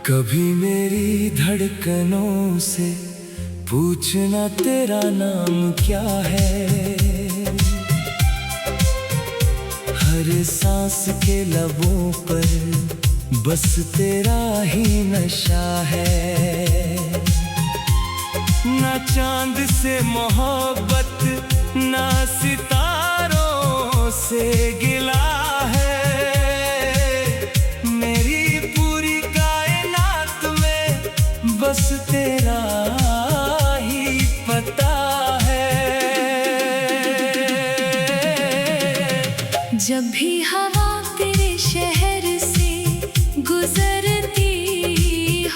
कभी मेरी धड़कनों से पूछना तेरा नाम क्या है। हर सांस के लबों पर बस तेरा ही नशा है। ना चांद से मोहब्बत ना सितारों से गिला है। मेरी पूरी कायनात में बस तेरा ही पता है। जब भी हवा तेरे शहर से गुजरती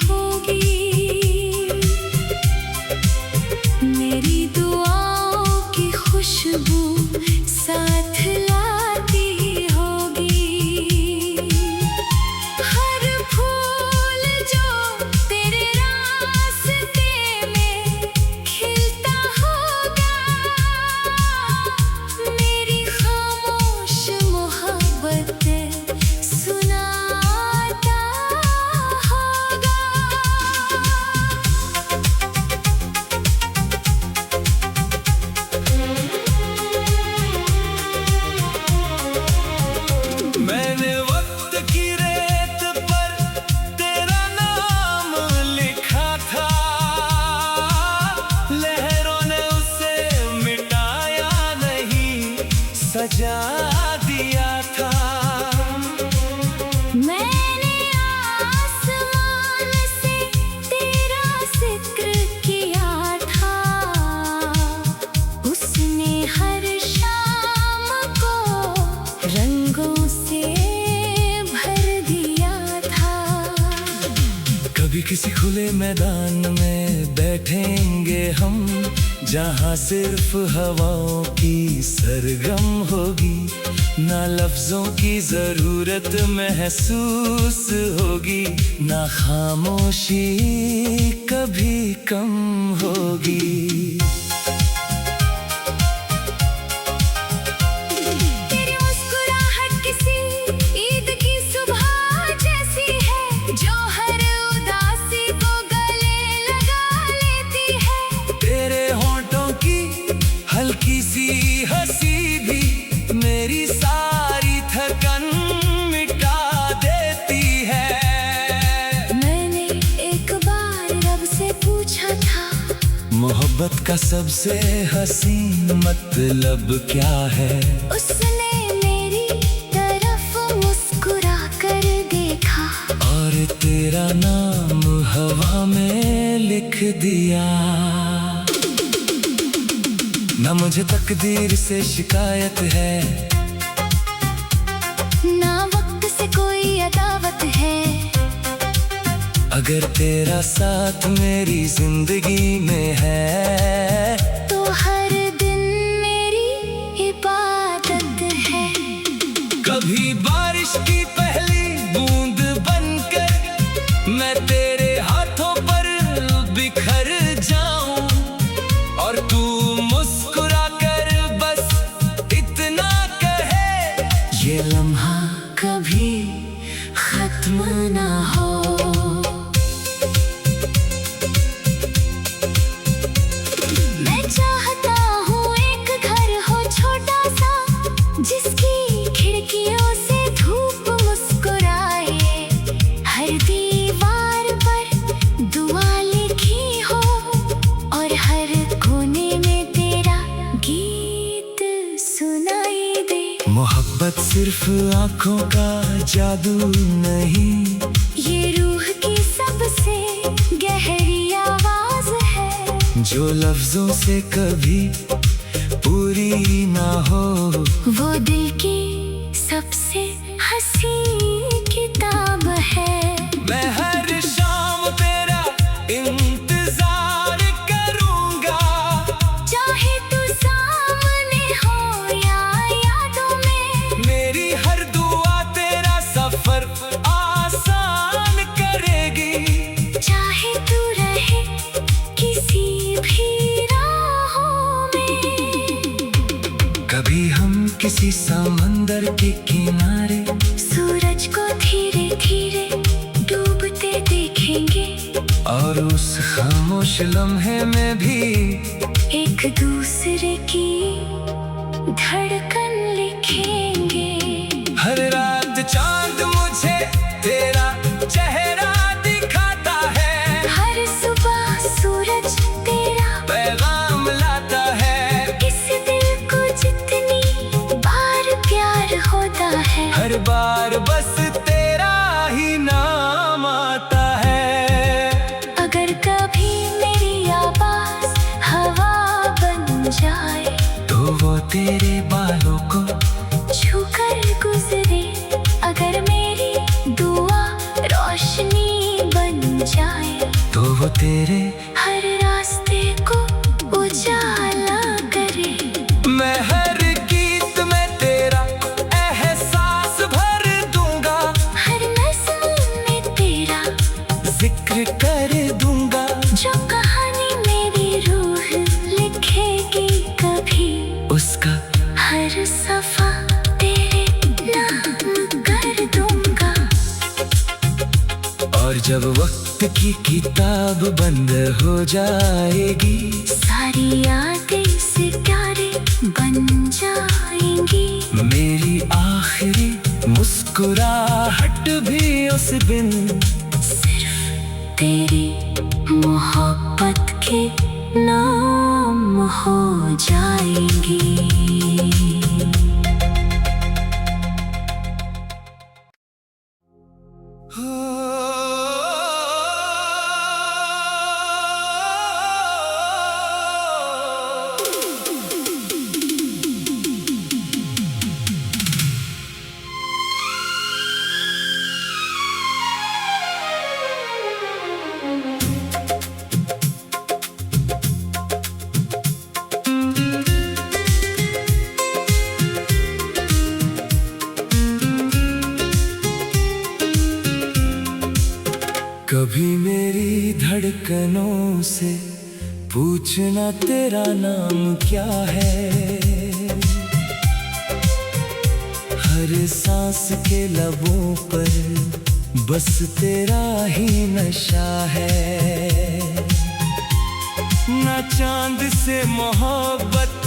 होगी, मेरी दुआओं की खुशबू साथ लाती होगी। हर फूल जो तेरे रास्ते में खिलता होगा, मेरी खामोश मोहब्बत सुनाता होगा। मैंने वक्त की रेत पर तेरा नाम लिखा था। लहरों ने उसे मिटाया नहीं, सजा दिया था। मैंने आसमान से तेरा जिक्र किया था, उसने हर शाम को रंगों से भर दिया था। कभी किसी खुले मैदान में बैठेंगे हम, जहाँ सिर्फ हवाओं की सरगम होगी। ना लफ्जों की जरूरत महसूस होगी, ना खामोशी कभी कम होगी। तेरी मुस्कुराहट किसी ईद की सुबह जैसी है, जो हर उदासी को गले लगा लेती है। तेरे होंठों की हल्की सी हंसी भी मेरी सारी थकन मिटा देती है। मैंने एक बार रब से पूछा था, मोहब्बत का सबसे हसीन मतलब क्या है। उसने मेरी तरफ मुस्कुरा कर देखा, और तेरा नाम हवा में लिख दिया। ना मुझे तकदीर से शिकायत है, ना वक्त से कोई अदावत है। अगर तेरा साथ मेरी जिंदगी में है, तो हर दिन मेरी इबादत है। कभी बारिश की पहली बूंद बनकर मैं तेरे हाथों पर बिखर जाऊं, और तू मुस्कुरा कर बस इतना कहे, ये लम्हा कभी खत्म ना हो। मैं चाहता हूँ एक घर हो छोटा सा, जिसकी खिड़कियों से धूप मुस्कुराए। हर दीवार पर दुआ लिखी हो, और हर कोने में तेरा गीत सुनाई दे। मोहब्बत सिर्फ आंखों का जादू नहीं, ये रूह की सबसे गहरी आवाज है, जो लफ्जों से कभी पूरी ना हो। वो दिल की सबसे हंसी किताब है। मैं हर शाम तेरा इंतजार करूंगा, चाहे तू सामने हो या यादों में। मेरी हर दुआ तेरा सफर आसान करेगी। चाहे तू रहे किसी भी राहों में। कभी हम किसी समंदर के किनारे, सूरज खुश लम्हे में भी एक दूसरे की धड़कन लिखेंगे। हर रात चांद मुझे तेरा चेहरा दिखाता है, हर सुबह सूरज तेरा पैगाम लाता है। इस दिल को जितनी बार प्यार होता है, हर बार बस तेरा ही नाम आता है। अगर कभी मेरी आवाज हवा बन जाए तो वो तेरे बालों को छूकर गुजरे। अगर मेरी दुआ रोशनी बन जाए तो वो तेरे हर रास्ते को उजाला करे। मैं हर गीत में तेरा एहसास भर दूंगा, हर नज़्म में तेरा जिक्र कर दूंगा। जो कहानी मेरी रूह लिखेगी कभी, उसका हर सफा तेरे नाम कर दूंगा। और जब वक्त की किताब बंद हो जाएगी, सारी यादें सितारे बन जाएंगी। मेरी आखिरी मुस्कुराहट भी उस दिन सिर्फ तेरी मोहब्बत के नाम हो जाएंगी। कभी मेरी धड़कनों से पूछना तेरा नाम क्या है। हर सांस के लबों पर बस तेरा ही नशा है। ना चांद से मोहब्बत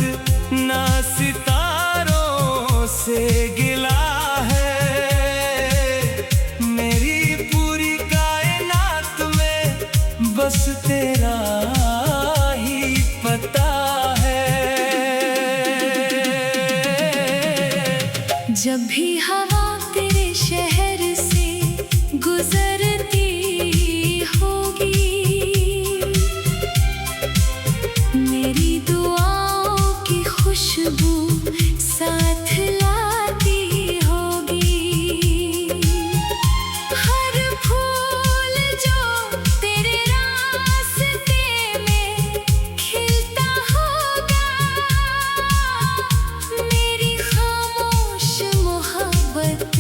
ना सितारों से गिला है। मेरी पूरी कायनात में बस तेरा ही पता है। जब भी हवा तेरे शहर से गुजरती होगी, मेरी दुआओं की खुशबू साथ लाती होगी। हर फूल जो तेरे रास्ते में खिलता होगा, मेरी खामोश मोहब्बत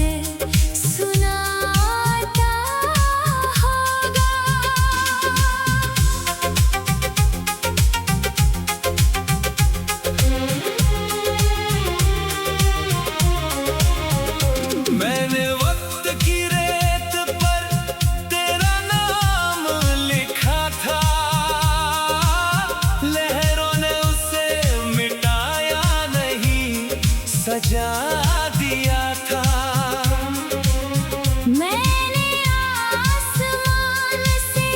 सुनाता होगा। मैंने वक्त की रेत पर तेरा नाम लिखा था, लहरों ने उसे मिटाया नहीं, सजा दिया था। मैंने आसमान से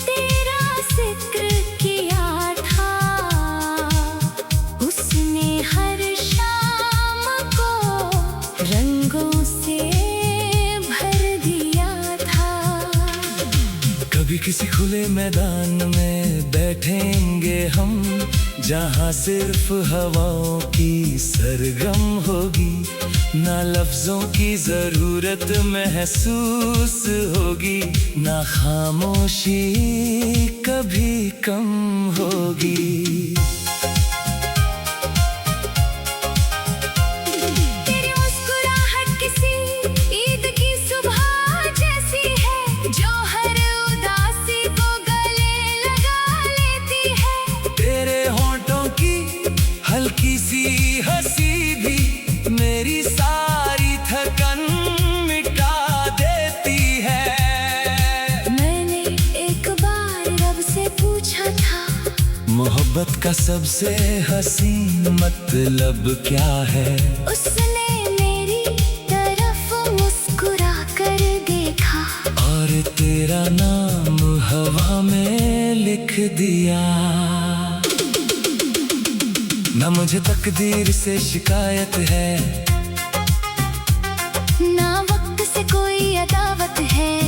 तेरा जिक्र किया था, उसने हर शाम को रंगों से भर दिया था। कभी किसी खुले मैदान में बैठेंगे हम, जहाँ सिर्फ हवाओं की सरगम होगी। ना लफ्जों की जरूरत महसूस होगी, ना खामोशी कभी कम होगी। तेरी मुस्कुराहट किसी ईद की सुबह जैसी है, जो हर उदासी को गले लगा लेती है। तेरे होंठों की हल्की सी हंसी भी मेरी सारी थकन मिटा देती है। मैंने एक बार रब से पूछा था, मोहब्बत का सबसे हसीन मतलब क्या है? उसने मेरी तरफ मुस्कुरा कर देखा और तेरा नाम हवा में लिख दिया। ना मुझे तकदीर से शिकायत है, ना वक्त से कोई अदावत है।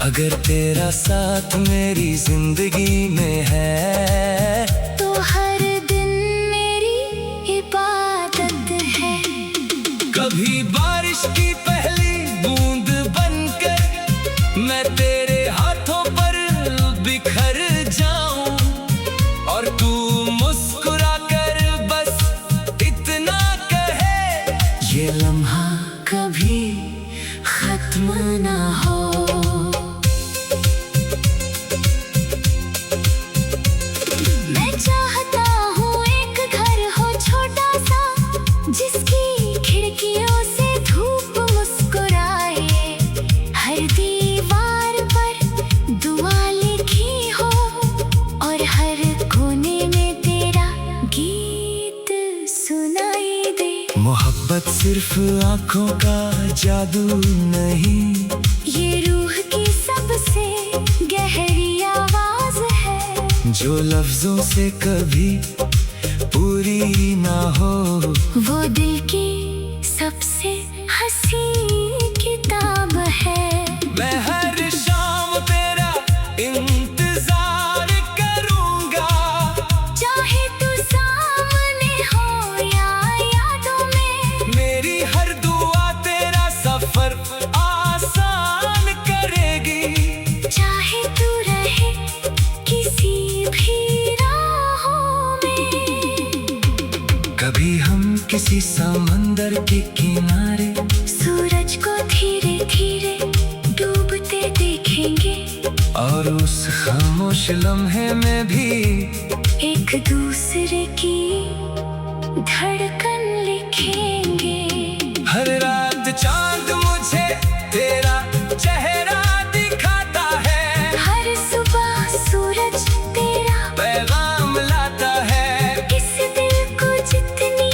अगर तेरा साथ मेरी जिंदगी में है तो हर दिन मेरी इबादत है। कभी बारिश की पहली बूंद बनकर मैं तेरे हाथों पर बिखर जाऊं, और तू मुस्कुरा कर बस इतना कहे, ये लम्हा कभी खत्म ना हो। मैं चाहता हूँ एक घर हो छोटा सा, जिसकी खिड़कियों से धूप मुस्कुराए। हर दीवार पर दुआ लिखी हो और हर कोने में तेरा गीत सुनाई दे। मोहब्बत सिर्फ आंखों का जादू नहीं, ये रूह की सबसे गहरी आवाज है, जो लफ्जों से कभी पूरी ना हो। वो दिल की सबसे हंसी किताब है। मैं हर शाम तेरा इंतजार करूंगा, चाहे तू सामने हो या यादों में। मेरी हर दुआ तेरा सफर आसान करेगी। चाहे तू रहे किसी भी राहों में। कभी हम किसी समंदर के किनारे सूरज को धीरे धीरे डूबते देखेंगे, और उस खामोश लम्हे में भी एक दूसरे की धड़कन लिखेंगे। हर रात चांद मुझे तेरा चेहरा दिखाता है, हर सुबह सूरज तेरा पैगाम लाता है। इस दिल को जितनी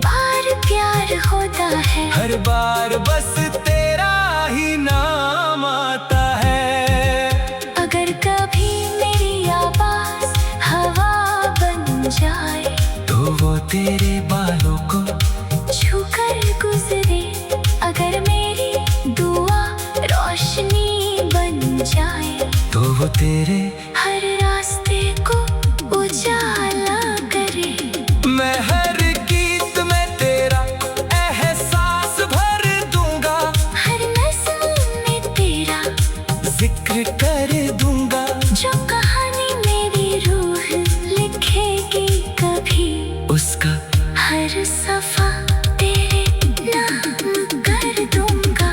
बार प्यार होता है, हर बार बस तेरा ही नाम आता है। अगर कभी मेरी आवाज हवा बन जाए, तो वो तेरे बालों को छूकर गुजरे। अगर मेरी दुआ रोशनी बन जाए, तो वो तेरे हर रास्ते को उजाला करे। मैं हर गीत में तेरा एहसास भर दूंगा, हर नज़्म में तेरा जिक्र कर दूंगा। जो कहानी मेरी रूह लिखेगी कभी, उसका हर सफा तेरे नाम कर दूंगा।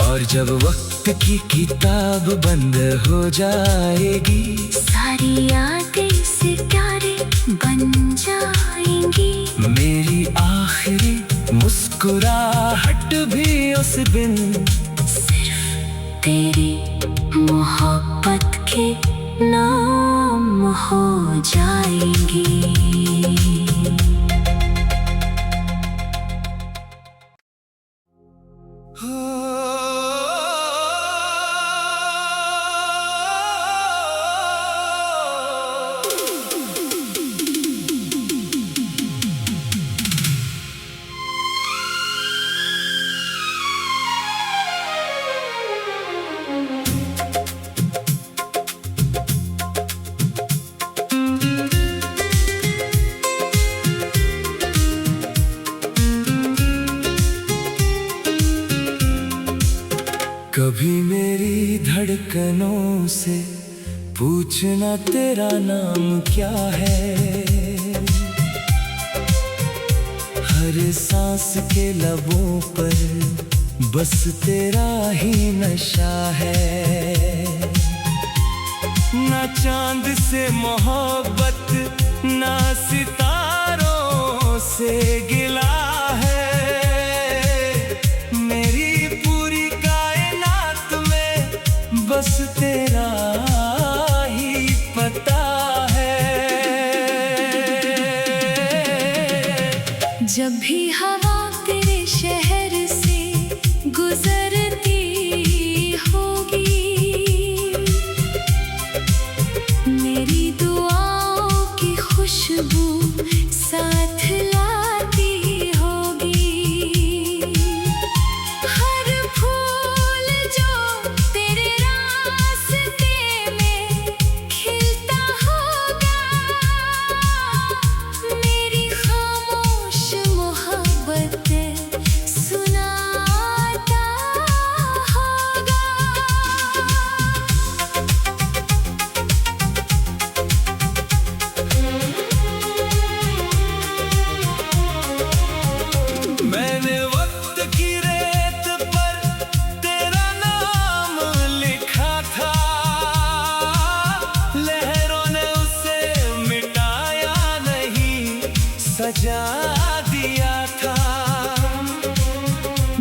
और जब वक्त की किताब बंद हो जाएगी, सारी यादें सितारे बन जाएंगी। मेरी आखिरी मुस्कुराहट भी उस दिन सिर्फ तेरी मोहब्बत के नाम हो जाएंगी। कभी मेरी धड़कनों से पूछना तेरा नाम क्या है। हर सांस के लबों पर बस तेरा ही नशा है। ना चांद से मोहब्बत ना सितारों से गिला है। मेरी पूरी कायनात में बस तेरा ही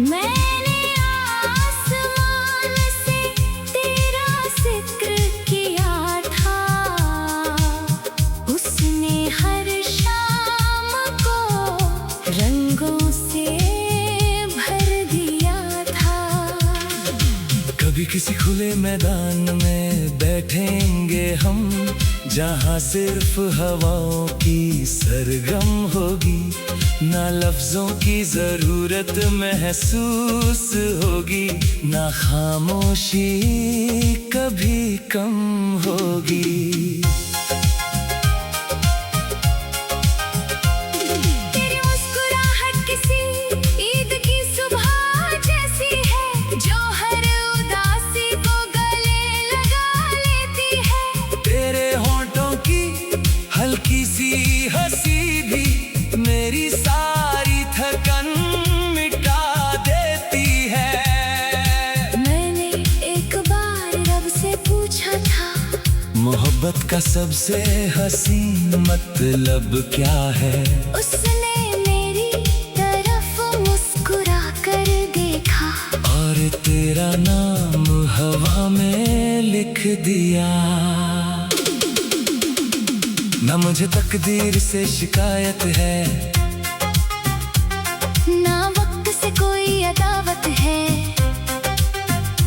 मैंने आसमान से तेरा जिक्र किया था, उसने हर शाम को रंगों से भर दिया था। कभी किसी खुले मैदान में बैठेंगे हम, जहाँ सिर्फ हवाओं की सरगम होगी, ना लफ्जों की जरूरत महसूस होगी, ना खामोशी कभी कम होगी। तेरी मुस्कुराहट किसी ईद की सुबह जैसी है, जो हर उदासी को गले लगा लेती है। तेरे होंठों की हल्की सी हंसी भी मेरी सारी थकन मिटा देती है। मैंने एक बार रब से पूछा था, मोहब्बत का सबसे हसीन मतलब क्या है? उसने मेरी तरफ मुस्कुरा कर देखा, और तेरा नाम हवा में लिख दिया। ना मुझे तकदीर से शिकायत है, ना वक्त से कोई अदावत है।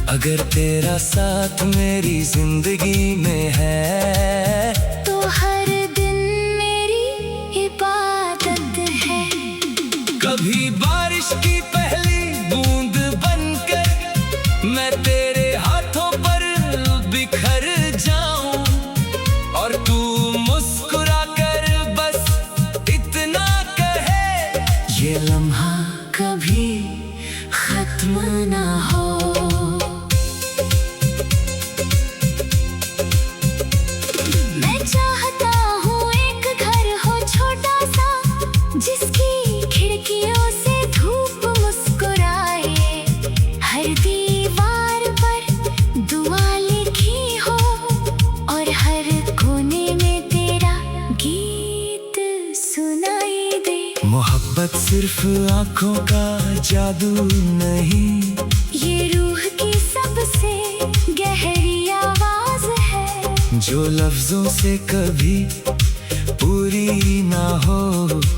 अगर तेरा साथ मेरी जिंदगी में है, तो हर दिन मेरी इबादत है। कभी बारिश की पहली बूंद बनकर मैं तेरे हाथों पर बिखर जाऊं, और तू मुस्कुरा कर बस इतना कहे, ये लम्हा कभी खत्म ना हो। मैं चाहता हूँ एक घर हो छोटा सा, जिसकी खिड़कियों से धूप मुस्कुराए, हर दीवार पर दुआ लिखी हो, और हर कोने में तेरा गीत सुनाई दे। मोहब्बत सिर्फ आंखों का जादू नहीं, ये रूह की सबसे गहरी आवाज है, जो लफ्जों से कभी पूरी ना हो।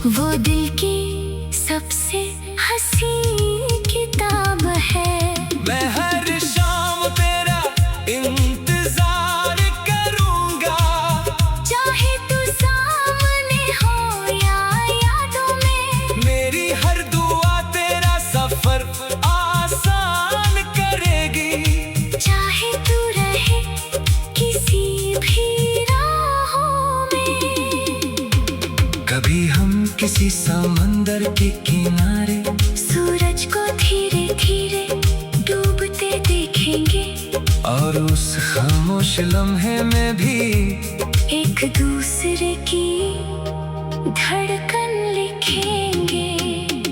वो दिल की सबसे हंसी किताब है। मैं हर शाम तेरा इंतजार करूंगा, चाहे तू सामने हो या यादों में, मेरी हर दुआ तेरा सफर आसान करेगी। चाहे तू रहे किसी भी राहों में। कभी हम किसी समंदर के किनारे सूरज को धीरे धीरे डूबते देखेंगे, और उस खामोश लम्हे में भी एक दूसरे की धड़कन लिखेंगे।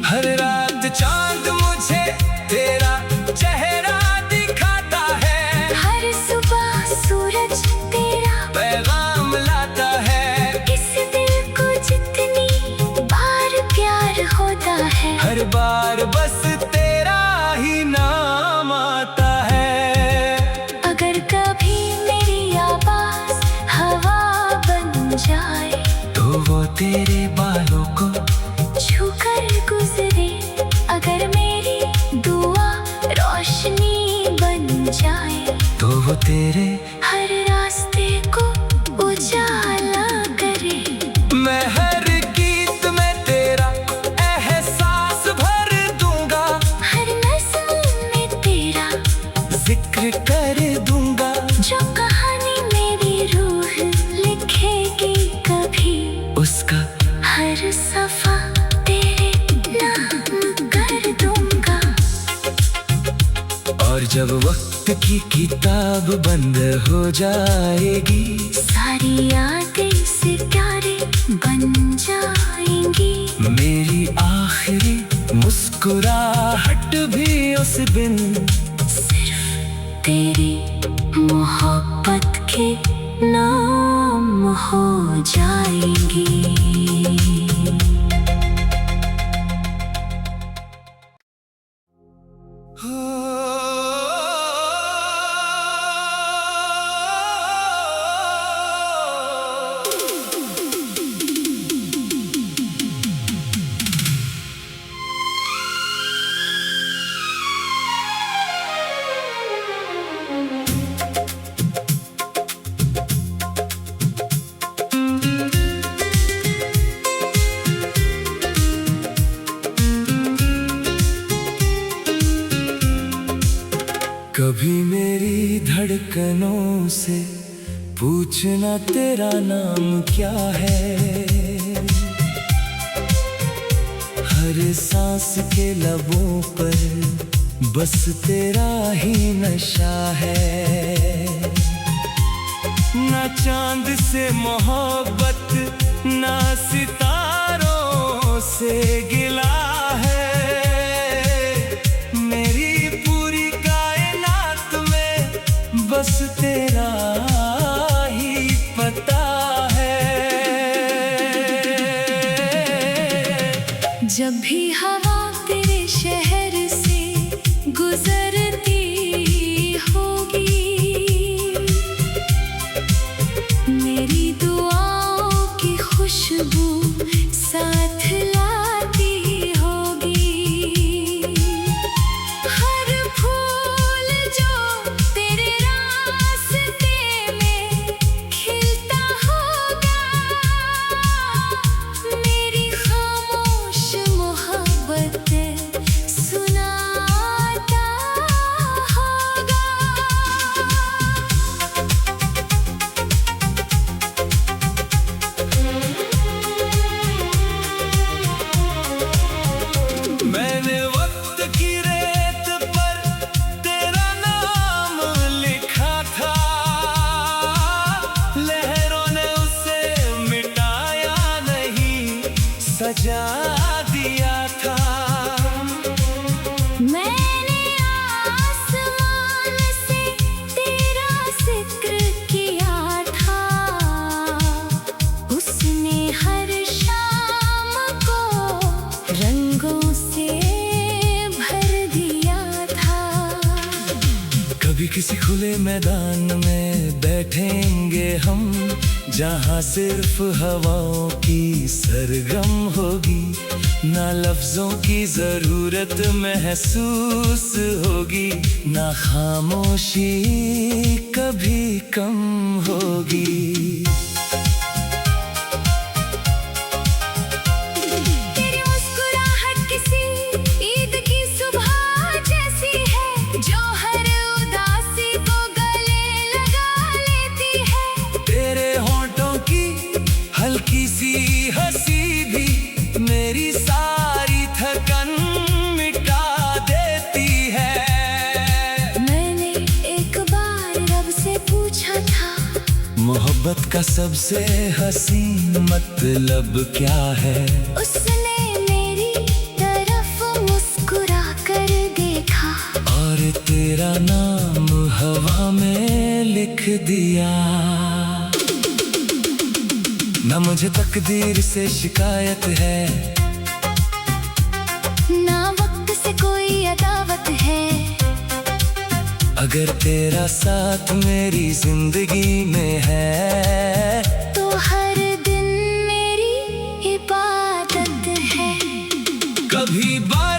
हर रात चांद मुझे तेरा चेहरा दिखाता है, हर सुबह सूरज तेरा पैगाम लाता है। इस दिल को जितनी बार प्यार होता है, हर बार बस तेरा ही नाम आता है। अगर कभी मेरी आवाज हवा बन जाए, तो वो तेरे बालों को छूकर गुजरे। अगर मेरी दुआ रोशनी बन जाए, तो वो तेरे हर रास्ते को उजाला करे। मैं हर गीत में तेरा एहसास भर दूंगा, हर नज़्म में तेरा जिक्र कर दूंगा। जो कहानी मेरी रूह लिखेगी कभी, उसका हर सफा तेरे नाम कर दूंगा। और जब वक्त की किताब बंद हो जाएगी, सारी यादें सितारे बन जाएंगी। मेरी आखिरी मुस्कुराहट भी उस दिन सिर्फ तेरी मोहब्बत के नाम हो जाएंगी। कभी मेरी धड़कनों से पूछना तेरा नाम क्या है। हर सांस के लबों पर बस तेरा ही नशा है। ना चांद से मोहब्बत ना सितारों से गिला है। मेरी पूरी कायनात में बस तेरा ही पता है। जब भी हवा तेरे शहर से गुजरती होगी, मेरी दुआओं की खुशबू साथ लाती होगी। हर फूल जो तेरे रास्ते में खिलता होगा, मेरी खामोश मोहब्बत सुनाता होगा। मैंने वक्त की रेत पर तेरा नाम लिखा था। लहरों ने उसे मिटाया नहीं, सजा दिया था। मैंने आसमान से तेरा जिक्र किया था, उसने हर शाम को रंगों से भर दिया था। कभी किसी खुले मैदान में बैठेंगे हम, जहाँ सिर्फ हवाओं की सरगम होगी। ना लफ्जों की जरूरत महसूस होगी, ना खामोशी कभी कम होगी। तेरी मुस्कुराहट किसी ईद की सुबह जैसी है, जो हर उदासी को गले लगा लेती है। तेरे होंठों की हल्की सी हंसी भी मेरी सारी थकन मिटा देती है। मैंने एक बार रब से पूछा था, मोहब्बत का सबसे हसीन मतलब क्या है। उसने मेरी तरफ मुस्कुरा कर देखा, और तेरा नाम हवा में लिख दिया। ना मुझे तकदीर से शिकायत है, ना वक्त से कोई अदावत है। अगर तेरा साथ मेरी जिंदगी में है, तो हर दिन मेरी इबादत है। कभी बात